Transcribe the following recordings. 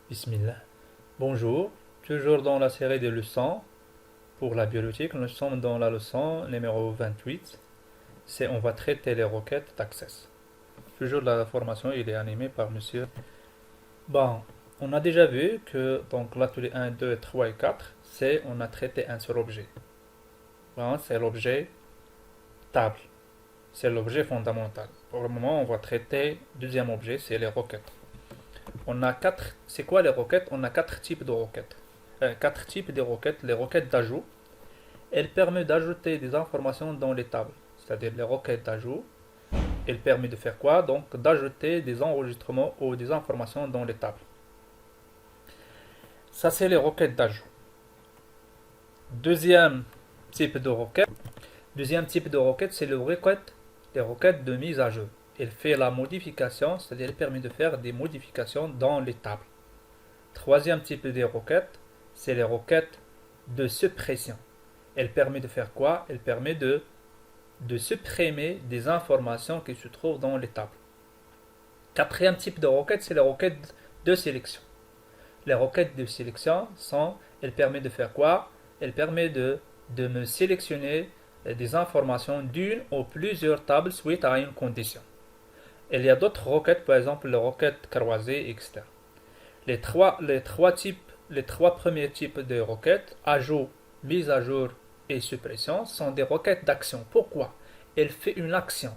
Bismillah. Bonjour, toujours dans la série des leçons pour la biologique. Nous sommes dans la leçon numéro 28. On va traiter les requêtes d'Access. Toujours la formation, il est animé par monsieur. Bon, on a déjà vu que donc l'atelier 1, 2, 3 et 4, on a traité un seul objet. Bon, c'est l'objet table. C'est l'objet fondamental. Pour le moment, on va traiter le deuxième objet, c'est les requêtes. On a quatre. C'est quoi les requêtes? On a quatre types de requêtes. Quatre types de requêtes. Les requêtes d'ajout. Elles permettent d'ajouter des informations dans les tables. C'est-à-dire les requêtes d'ajout. Elles permettent de faire quoi? Donc d'ajouter des enregistrements ou des informations dans les tables. Ça c'est les requêtes d'ajout. Deuxième type de requête. C'est les requêtes de mise à jour. Elle fait la modification, c'est-à-dire elle permet de faire des modifications dans les tables. Troisième type de requête, c'est les requêtes de suppression. Elle permet de faire quoi? Elle permet de supprimer des informations qui se trouvent dans les tables. Quatrième type de requête, c'est les requêtes de sélection. Les requêtes de sélection elles permettent de faire quoi? Elles permettent de me sélectionner des informations d'une ou plusieurs tables suite à une condition. Il y a d'autres requêtes, par exemple les requêtes croisées, etc. Les trois premiers types de requêtes, ajout, mise à jour et suppression, sont des requêtes d'action. Pourquoi? Elle fait une action.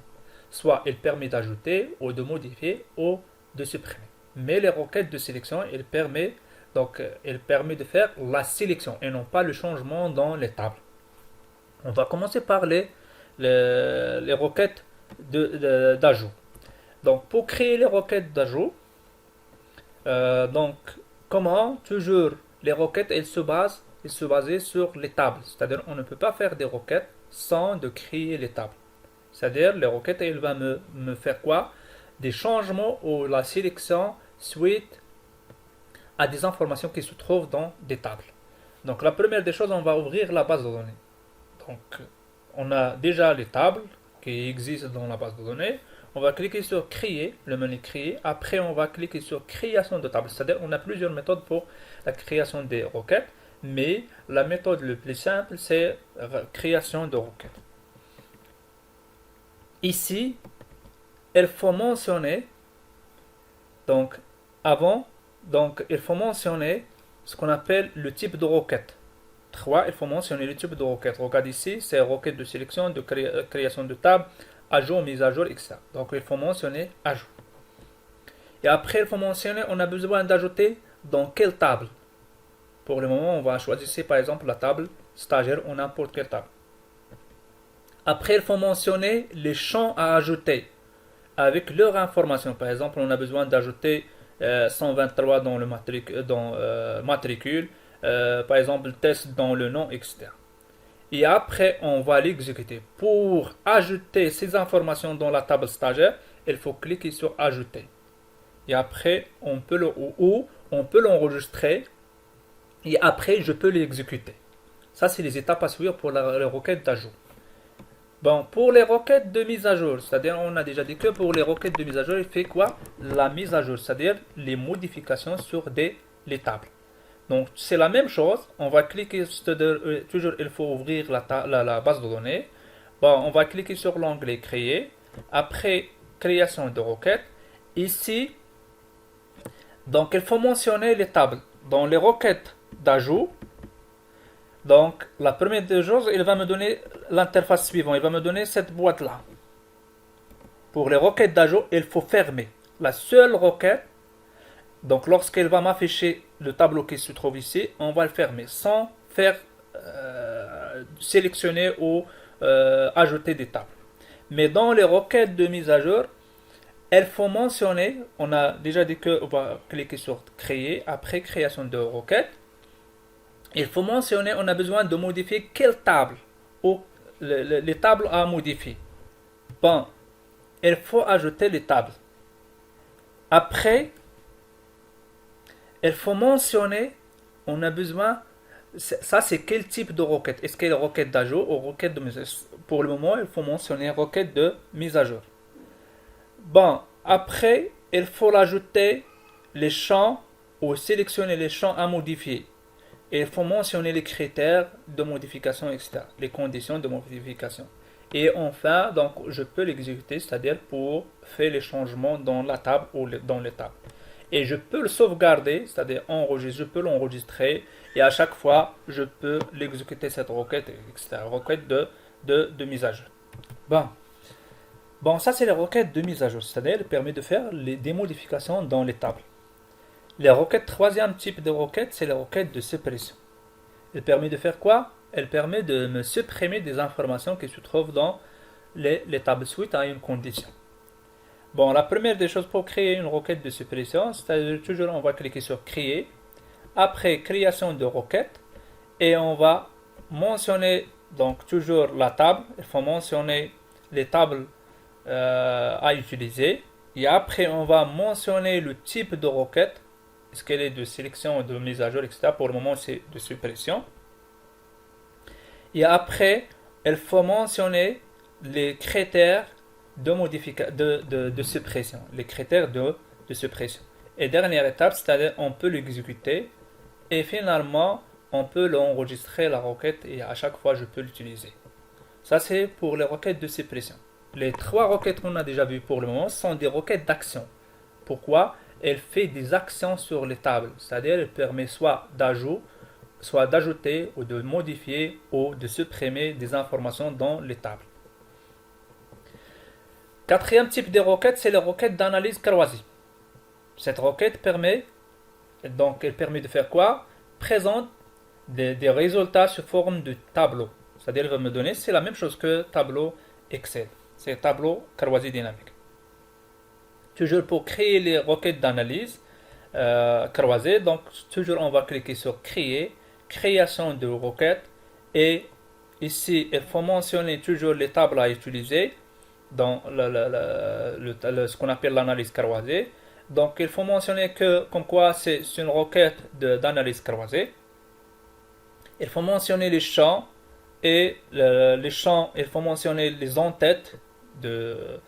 Soit elle permet d'ajouter, ou de modifier, ou de supprimer. Mais les requêtes de sélection, elles permettent de faire la sélection et non pas le changement dans les tables. On va commencer par les requêtes d'ajout. Donc, pour créer les requêtes d'ajout, toujours les requêtes, elles se basent sur les tables. C'est-à-dire, on ne peut pas faire des requêtes sans de créer les tables. C'est-à-dire, les requêtes, elles vont me faire quoi? Des changements ou la sélection suite à des informations qui se trouvent dans des tables. Donc, la première des choses, on va ouvrir la base de données. Donc, on a déjà les tables qui existent dans la base de données. On va cliquer sur créer, le menu créer. Après, on va cliquer sur création de table. C'est-à-dire, on a plusieurs méthodes pour la création des requêtes. Mais la méthode la plus simple, c'est création de requêtes. Ici, il faut mentionner, il faut mentionner ce qu'on appelle le type de requête. 3, il faut mentionner le type de requête. Regarde ici, c'est requête de sélection, de création de table, ajout, mise à jour, etc. Donc il faut mentionner ajout. Et après, il faut mentionner, on a besoin d'ajouter dans quelle table. Pour le moment, on va choisir par exemple la table stagiaire ou n'importe quelle table. Après, il faut mentionner les champs à ajouter avec leur information. Par exemple, on a besoin d'ajouter 123 dans le matricule, par exemple test dans le nom, etc. Et après, on va l'exécuter. Pour ajouter ces informations dans la table stagiaire, il faut cliquer sur ajouter. Et après, on peut l'enregistrer. Et après, je peux l'exécuter. Ça, c'est les étapes à suivre pour les requêtes d'ajout. Bon, pour les requêtes de mise à jour, c'est-à-dire, on a déjà dit que pour les requêtes de mise à jour, il fait quoi? La mise à jour, c'est-à-dire les modifications sur les tables. Donc, c'est la même chose. On va cliquer, toujours, il faut ouvrir la base de données. Bon, on va cliquer sur l'onglet créer. Après, création de requêtes. Ici, donc, il faut mentionner les tables. Dans les requêtes d'ajout, donc, la première des choses, il va me donner l'interface suivante. Il va me donner cette boîte-là. Pour les requêtes d'ajout, il faut fermer. La seule requête, donc lorsqu'elle va m'afficher le tableau qui se trouve ici, on va le fermer sans faire sélectionner ou ajouter des tables. Mais dans les requêtes de mise à jour, il faut mentionner, on a déjà dit qu'on va cliquer sur créer, après création de requête. Il faut mentionner, on a besoin de modifier quelle table ou les tables à modifier. Bon, il faut ajouter les tables. Après, il faut mentionner on a besoin. Ça, c'est quel type de requête? Est-ce qu'elle est requête d'ajout ou requête de mise à jour? Pour le moment, il faut mentionner requête de mise à jour. Bon, après, il faut ajouter les champs ou sélectionner les champs à modifier. Et il faut mentionner les critères de modification, etc. Les conditions de modification. Et enfin, donc, je peux l'exécuter, c'est-à-dire pour faire les changements dans la table ou dans les tables. Et je peux le sauvegarder, c'est-à-dire je peux l'enregistrer et à chaque fois, je peux l'exécuter cette requête, etc. Requête de mise à jour. Bon, ça c'est les requêtes de mise à jour, c'est-à-dire elle permet de faire des modifications dans les tables. Les requêtes, troisième type de requête, c'est les requêtes de suppression. Elle permet de faire quoi? Elle permet de me supprimer des informations qui se trouvent dans les tables suite à une condition. Bon, la première des choses pour créer une requête de suppression, c'est-à-dire toujours on va cliquer sur créer, après création de requête, et on va mentionner donc toujours la table, il faut mentionner les tables à utiliser, et après on va mentionner le type de requête, est-ce qu'elle est de sélection, de mise à jour, etc. Pour le moment c'est de suppression. Et après, il faut mentionner les critères de suppression. Les critères de suppression. Et dernière étape, c'est-à-dire on peut l'exécuter et finalement on peut l'enregistrer la requête et à chaque fois je peux l'utiliser. Ça c'est pour les requêtes de suppression. Les trois requêtes qu'on a déjà vues pour le moment sont des requêtes d'action. Pourquoi? Elle fait des actions sur les tables, c'est-à-dire elle permet soit d'ajouter ou de modifier ou de supprimer des informations dans les tables. Quatrième type de requête, c'est les requêtes d'analyse croisée. Cette requête permet de faire quoi? Présente des résultats sous forme de tableau. C'est-à-dire elle va me donner, c'est la même chose que tableau Excel. C'est tableau croisé dynamique. Toujours pour créer les requêtes d'analyse croisée, donc toujours on va cliquer sur créer, création de requête, et ici il faut mentionner toujours les tables à utiliser dans ce qu'on appelle l'analyse croisée. Donc il faut mentionner que comme quoi c'est une requête d'analyse croisée. Il faut mentionner les champs et les champs, il faut mentionner les en-têtes de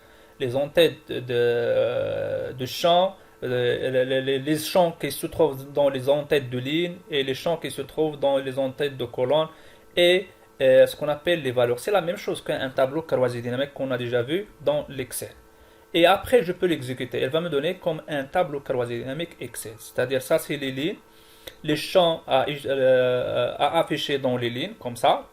champs, les champs qui se trouvent dans les en-têtes de lignes et les champs qui se trouvent dans les en-têtes de colonnes et ce qu'on appelle les valeurs. C'est la même chose qu'un tableau croisé dynamique qu'on a déjà vu dans l'Excel. Et après, je peux l'exécuter. Elle va me donner comme un tableau croisé dynamique Excel. C'est-à-dire, ça, c'est les lignes, les champs à afficher dans les lignes, comme ça.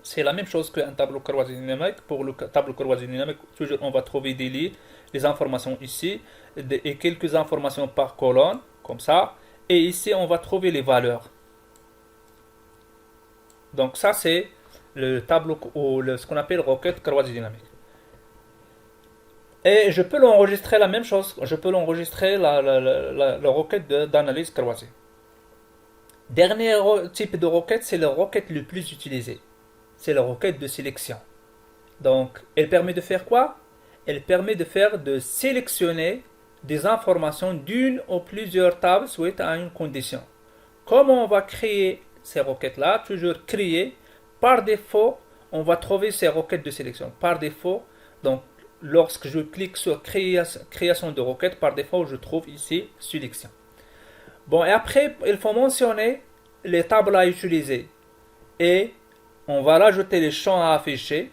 C'est la même chose qu'un tableau croisé dynamique. Pour le tableau croisé dynamique, toujours, on va trouver des lignes, des informations ici, et quelques informations par colonne, comme ça. Et ici, on va trouver les valeurs. Donc ça, c'est le tableau ou ce qu'on appelle requête croisée dynamique. Et je peux l'enregistrer la même chose. Je peux l'enregistrer la requête d'analyse croisée. Dernier type de requête, c'est la requête le plus utilisée. C'est la requête de sélection. Donc, elle permet de faire quoi? Elle permet de sélectionner des informations d'une ou plusieurs tables suite à une condition. Comment on va créer ces requêtes-là? Toujours créer. Par défaut, on va trouver ces requêtes de sélection. Par défaut, donc, lorsque je clique sur création de requête, par défaut, je trouve ici sélection. Bon, et après, il faut mentionner les tables à utiliser. Et on va rajouter les champs à afficher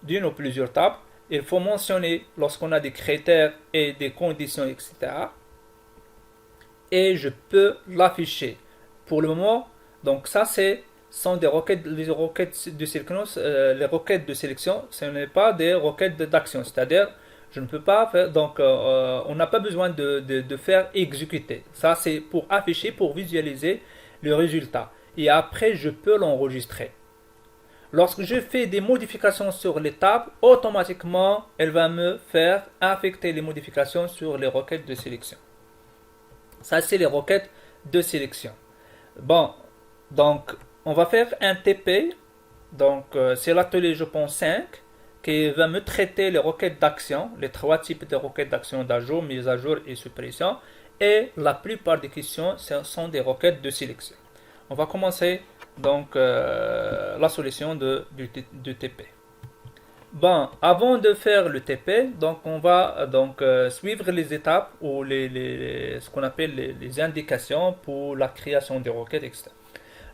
d'une ou plusieurs tables. Il faut mentionner lorsqu'on a des critères et des conditions, etc. Et je peux l'afficher. Pour le moment, donc ça sont des requêtes, les requêtes de sélection, ce n'est pas des requêtes d'action. C'est-à-dire, je ne peux pas faire, donc on n'a pas besoin de faire exécuter. Ça, c'est pour afficher, pour visualiser le résultat. Et après, je peux l'enregistrer. Lorsque je fais des modifications sur les tables, automatiquement, elle va me faire affecter les modifications sur les requêtes de sélection. Ça, c'est les requêtes de sélection. Bon, donc, on va faire un TP. Donc, c'est l'atelier, je pense, 5, qui va me traiter les requêtes d'action, les trois types de requêtes d'action d'ajout, mise à jour et suppression. et la plupart des questions ce sont des requêtes de sélection. On va commencer donc la solution du TP. Bon, avant de faire le TP, donc on va suivre les étapes ou ce qu'on appelle les indications pour la création des requêtes, etc.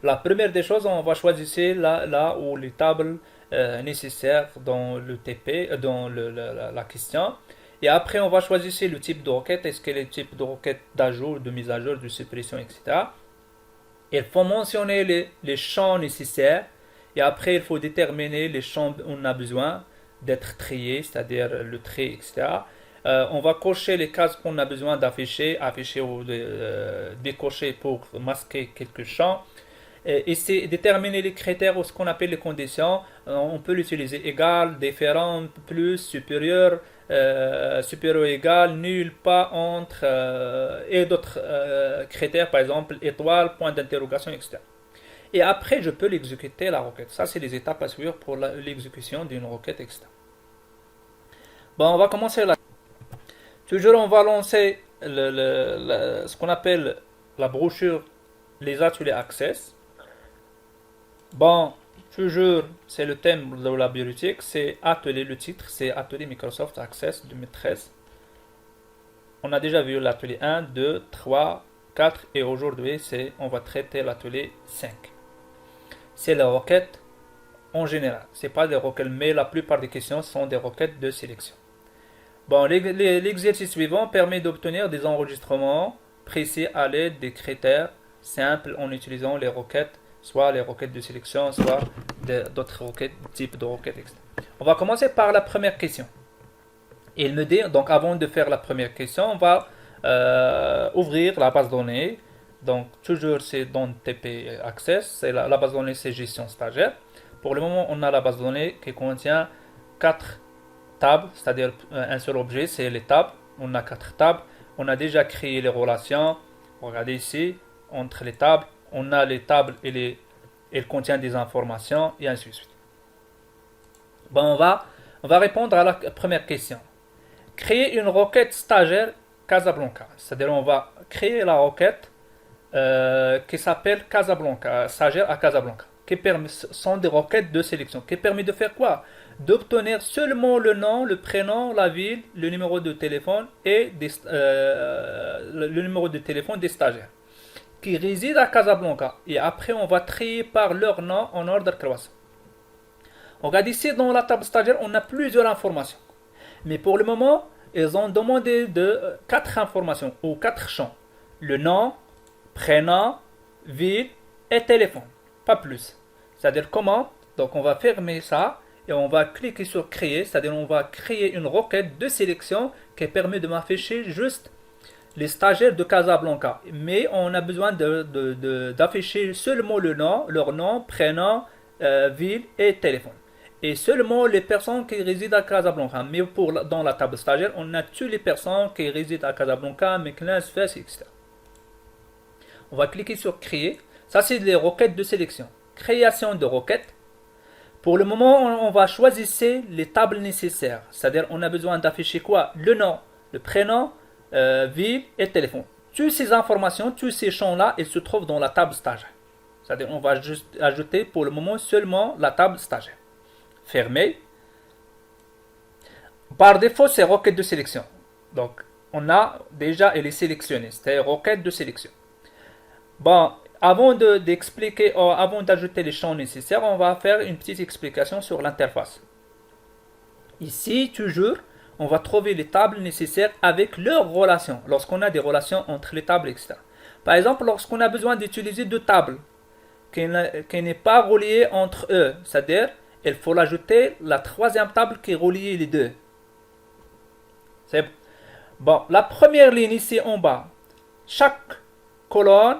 La première des choses, on va choisir là où les tables nécessaires dans le TP, dans la question. Et après, on va choisir le type de requête. Est-ce que le type de requête d'ajout, de mise à jour, de suppression, etc. Il faut mentionner les champs nécessaires. Et après, il faut déterminer les champs où on a besoin d'être triés, c'est-à-dire le tri, etc. On va cocher les cases qu'on a besoin d'afficher, afficher ou décocher pour masquer quelques champs. Et c'est déterminer les critères ou ce qu'on appelle les conditions. On peut l'utiliser égal, différent, plus, supérieur, supérieur égal, nul, pas, entre, et d'autres critères, par exemple étoile, point d'interrogation, etc. Et après, je peux l'exécuter la requête. Ça, c'est les étapes à suivre pour l'exécution d'une requête, etc. Bon, on va commencer là. Toujours, on va lancer ce qu'on appelle la brochure, les ateliers Access. Bon, toujours, c'est le thème de la bibliothèque, c'est atelier, le titre, c'est atelier Microsoft Access 2013. On a déjà vu l'atelier 1, 2, 3, 4 et aujourd'hui, on va traiter l'atelier 5. C'est la requête en général. Ce n'est pas des requêtes, mais la plupart des questions sont des requêtes de sélection. Bon, l'exercice suivant permet d'obtenir des enregistrements précis à l'aide des critères simples en utilisant les requêtes, soit les requêtes de sélection, soit d'autres requêtes, types de requêtes, etc. On va commencer par la première question. Il me dit, donc avant de faire la première question, on va ouvrir la base de données. Donc toujours c'est dans TP Access, c'est la base de données c'est gestion stagiaire. Pour le moment on a la base de données qui contient 4 tables, c'est-à-dire un seul objet, c'est les tables. On a 4 tables, on a déjà créé les relations. Regardez ici, entre les tables, on a les tables et elles contiennent des informations et ainsi de suite. Bon, on va répondre à la première question. Créer une requête stagiaire Casablanca, c'est-à-dire on va créer la requête qui s'appelle Casablanca, stagiaire à Casablanca, sont des requêtes de sélection, qui permet de faire quoi? D'obtenir seulement le nom, le prénom, la ville, le numéro de téléphone et le numéro de téléphone des stagiaires qui résident à Casablanca. Et après, on va trier par leur nom en ordre croissant. Regarde ici, dans la table stagiaire, on a plusieurs informations. Mais pour le moment, ils ont demandé 4 informations ou 4 champs. Le nom, prénom, ville et téléphone. Pas plus. C'est-à-dire comment? Donc on va fermer ça et on va cliquer sur créer. C'est-à-dire on va créer une requête de sélection qui permet de m'afficher juste les stagiaires de Casablanca. Mais on a besoin d'afficher seulement le nom, leur nom, prénom, ville et téléphone. Et seulement les personnes qui résident à Casablanca. Mais dans la table stagiaire, on a toutes les personnes qui résident à Casablanca, Meknès, Fès, etc. On va cliquer sur créer. Ça, c'est les requêtes de sélection. Création de requêtes. Pour le moment, on va choisir les tables nécessaires. C'est-à-dire, on a besoin d'afficher quoi? Le nom, le prénom, ville et téléphone. Toutes ces informations, tous ces champs-là, ils se trouvent dans la table stagiaire. C'est-à-dire, on va juste ajouter pour le moment seulement la table stagiaire. Fermer. Par défaut, c'est requête de sélection. Donc, on a déjà, elle est sélectionnée. C'est requête de sélection. Bon, avant d'expliquer, avant d'ajouter les champs nécessaires, on va faire une petite explication sur l'interface. Ici, toujours, on va trouver les tables nécessaires avec leurs relations, lorsqu'on a des relations entre les tables, etc. Par exemple, lorsqu'on a besoin d'utiliser 2 tables qui n'est pas reliée entre eux, c'est-à-dire, il faut l'ajouter la 3e table qui relie les deux. C'est bon. La première ligne ici en bas, chaque colonne,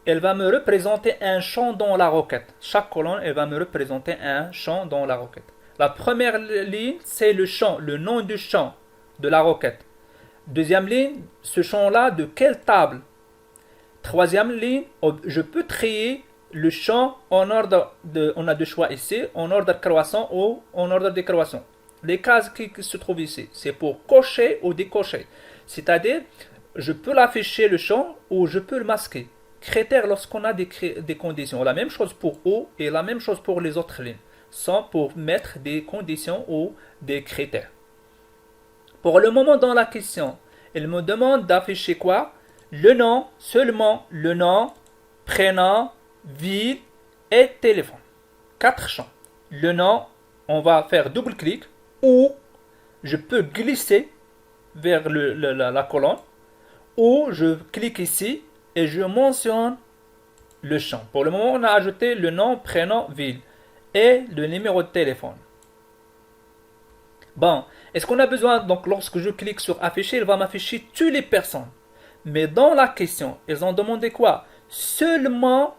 elle va me représenter un champ dans la requête. Chaque colonne, elle va me représenter un champ dans la requête. La première ligne, c'est le champ, le nom du champ de la requête. Deuxième ligne, ce champ-là, de quelle table? Troisième ligne, je peux trier le champ en ordre on a 2 choix ici, en ordre croissant ou en ordre décroissant. Les cases qui se trouvent ici, c'est pour cocher ou décocher. C'est-à-dire, je peux l'afficher le champ ou je peux le masquer. Critère lorsqu'on a des conditions. La même chose pour O et la même chose pour les autres lignes. Sans pour mettre des conditions ou des critères. Pour le moment dans la question, il me demande d'afficher quoi? Le nom, seulement le nom, prénom, ville et téléphone. 4 champs. Le nom, on va faire double-clic ou je peux glisser vers la colonne ou je clique ici et je mentionne le champ. Pour le moment, on a ajouté le nom, prénom, ville et le numéro de téléphone. Bon, est-ce qu'on a besoin, donc lorsque je clique sur afficher, il va m'afficher toutes les personnes. Mais dans la question, ils ont demandé quoi? Seulement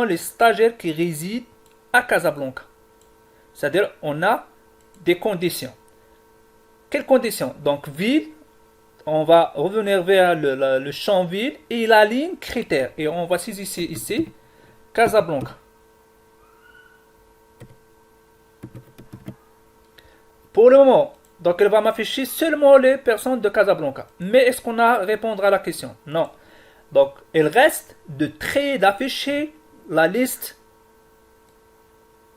les stagiaires qui résident à Casablanca. C'est-à-dire, on a des conditions. Quelles conditions? Donc, ville, on va revenir vers le champ ville et la ligne critères. Et on va saisir ici Casablanca. Pour le moment, donc elle va m'afficher seulement les personnes de Casablanca. Mais est-ce qu'on a à répondre à la question? Non. Donc, il reste d'afficher la liste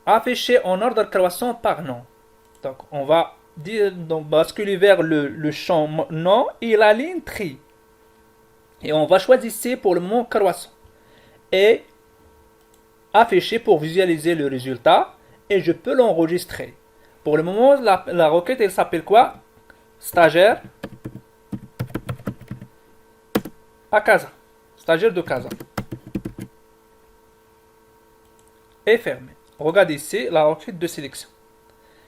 affichée en ordre croissant par nom. Donc, on va basculer vers le champ nom et la ligne tri. Et on va choisir ici pour le moment croissant. Et afficher pour visualiser le résultat. Et je peux l'enregistrer. Pour le moment, la requête, elle s'appelle quoi? Stagiaire à Casa. Stagiaire de Casa. Et fermé. Regardez ici la requête de sélection.